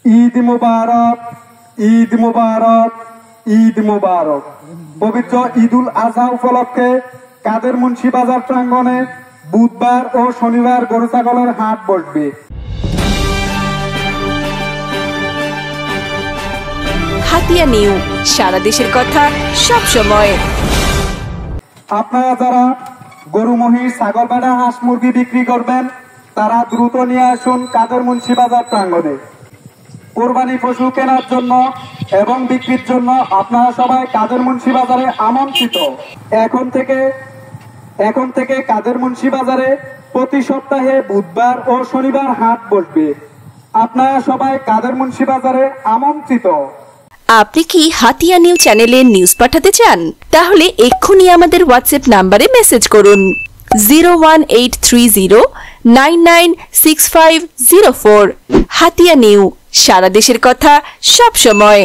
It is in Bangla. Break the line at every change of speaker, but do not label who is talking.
ঈদ মুবারক, ঈদ মুবারক, ঈদ মুবারক। পবিত্র ঈদুল আজহা উপলক্ষে কাদের মুন্সি বাজার প্রাঙ্গণে বুধবার ও শনিবার গরু ছাগলের হাট বসবে।
হাতিয়া নিউ, সারা দেশের কথা সব সময়।
আপনারা যারা গরু, মহিষ, ছাগল, ভেড়া, হাঁস, মুরগি বিক্রি করবেন তারা দ্রুত নিয়ে আসুন কাদের মুন্সি বাজার প্রাঙ্গণে। কোরবানি পশু কেনার জন্য এবং বিক্রির জন্য আপনারা সবাই কাদের মুন্সি বাজারে আমন্ত্রিত। এখন থেকে কাদের মুন্সি বাজারে প্রতি সপ্তাহে বুধবার ও শনিবার হাট বসবে। আপনারা সবাই কাদের মুন্সি বাজারে আমন্ত্রিত।
আপনি কি হাতিয়া নিউ চ্যানেলে নিউজ পাঠাতে চান? তাহলে এক্ষুনি আমাদের হোয়াটসঅ্যাপ নাম্বারে মেসেজ করুন 01830996504। হাতিয়া নিউ, সারা দেশের কথা সব সময়।